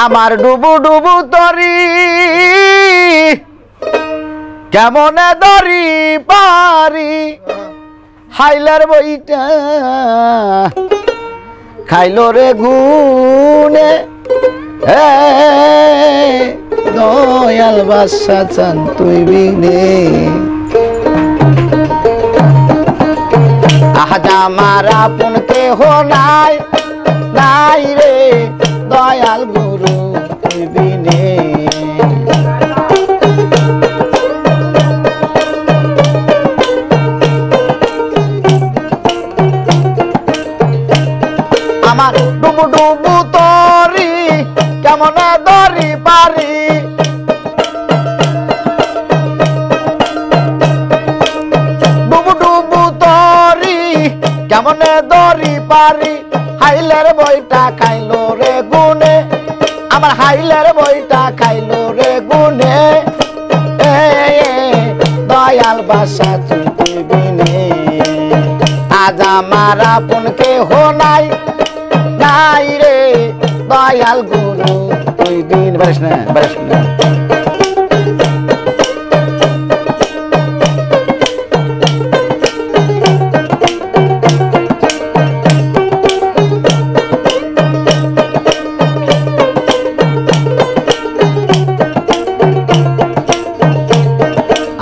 আমার ডুবু ডুবু তরি কেমনে দরি পারি হাইলার বইটা খাইলো রে গুনে দয়াল বাদশা চান তুই বিনে আজ আমার আপন কেহ নাই নাই রে দয়াল গুরু তুই বিনে আমার ডুবু ডুবু তরি কেমন দরি পারি ডুবু ডুবু তরি কেমন দরি পারি হাইলের বইটা খাইলো রে গুনে আমার হাইলের বইটা খাইলো রে গুনে দয়াল বাদশা তুই বিনে আজ আমার আপন কেহ নাই নাই রে দয়াল গুরু তুই বিনে বারিস না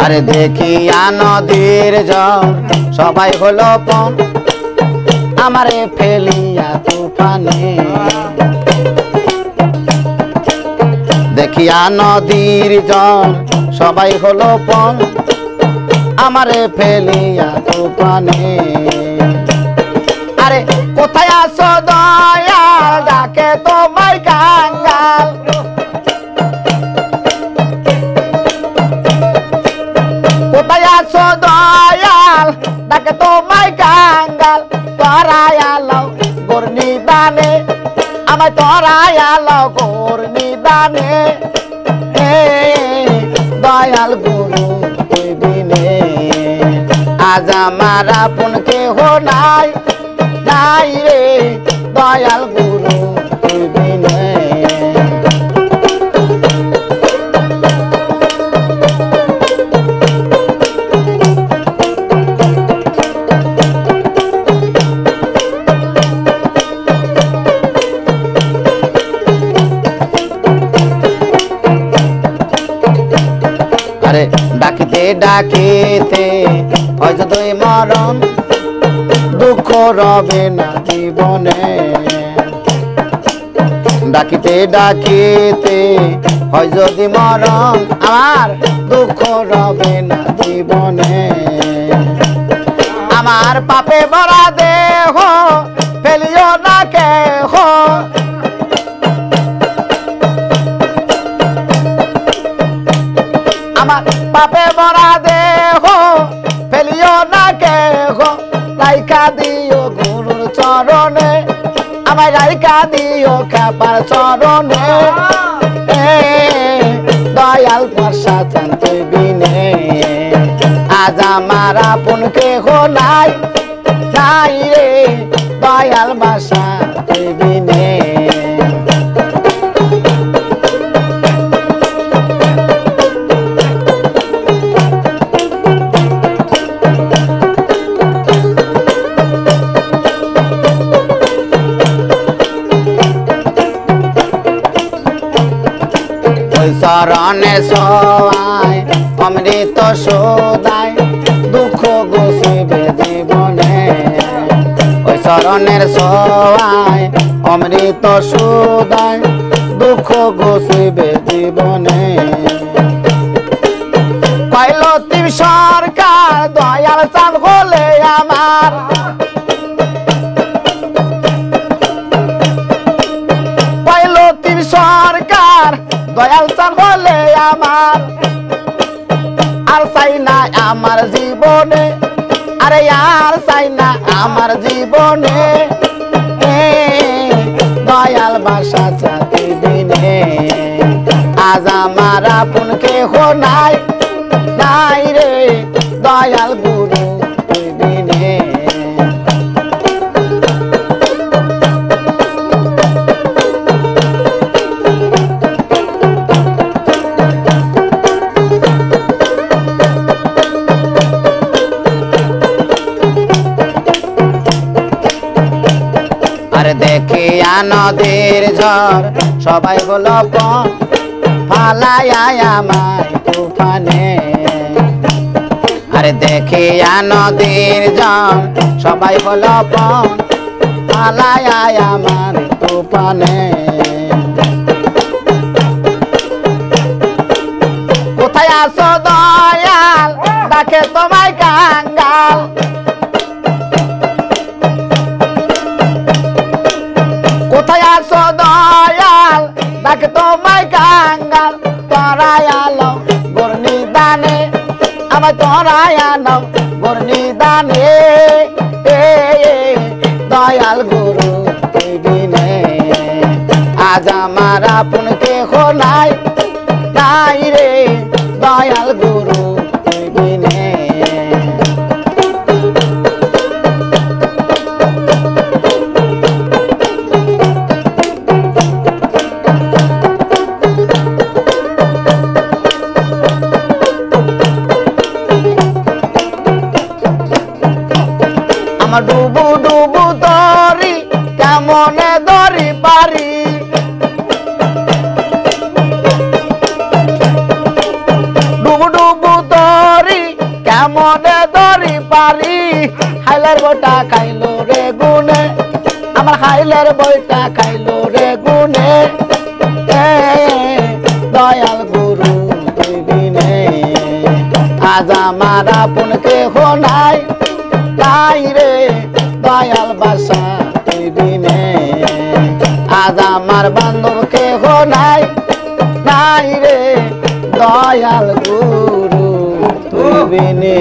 আরে দেখিয়া নদীর জল সবাই হলো পন আমারে ফেলিয়া তুফানে দেখিয়া নদীর জল সবাই হলো পন আমারে ফেলিয়া তুফানে আরে কোথায় আসো দয়াল ডাকে তোমায় কাঙ্গাল কোথায় আসো দয়াল ডাকে তোমায় কাঙ্গাল তরায়ালাও গোর নিদানে আমায় তরায়ালাও গোর নিদানে দয়াল গুরু তুই বিনে আজ আমার আপন কেহ নাই নাই রে দয়াল গুরু তুই বিনে আরে ডাকিতে ডাকিতে হয়তো তুই মরণ দুঃখ রবে না জীবনে ডাকিতে ডাকিতে হয় যদি মরণ আমার দুঃখ রবে না জীবনে আমার পাপে ভরা দেহ ফেলিও না কেহ আমার পাপে ভরা দেহ ফেলিও না কেহ রাইখা দিও গুরুর চরণে আমায় রাইখা দিও খেপার চরণে দয়াল বাদশা চান তুই বিনে আজ আমার আপন কেহ নাই নাই রে দয়াল বাদশা তুই বিনে চরণে সবাই অমৃত সোদায় দুঃখ গোসিবে জীবনে ওই চরণের সবাই অমৃত সোদায় দুঃখ গোসিবে জীবনে পাইলতিম সরকার দয়াল চাঁদ হলে আমার পাইলতিম সরকার দয়াল চাঁদ হলে আমার আর চাই না আমার জীবনে আরে আর চাই না আমার জীবনে দয়াল বাদশা চাঁদ বিনে আজ আমার আপন কেহ নাই নাই রে দয়াল গুরু তুই বিনে নদীর ঝড় সবাই হলো পণ ফালাইয়া আমায় তুফানে আরে দেখিয়া নদীর ঝড় সবাই হলো পণ ফালাইয়া আমার তুফানে কোথায় আছো দয়াল ডাকে তোমায় কাঙ্গাল কোথায় আছো দয়াল ডাকে তোমায় কাঙ্গাল তোরাই আলো গর্নি দানে আমায় তোরাই আনো গর্নি দানে দয়াল গুরু তুই বিনে আজ আমার আপন কেহ নাই নাই রে দয়াল গুরু তুই বিনে আমার ডুবু ডুবু দরি কেমনে দরি পারি ডুবু ডুবু দরি কেমনে দরি পারি হাইলার বইটা খাইলো রে গুনে আমার হাইলার বইটা খাইলো রে গুনে দয়াল গুরু তুই বিনে আজ আমার আপন কেহ নাই নাই রে দয়াল বাসা তুই বিনে আজ আমার বান্ধব কেহ নাই নাই রে দয়াল গুরু তুই বিনে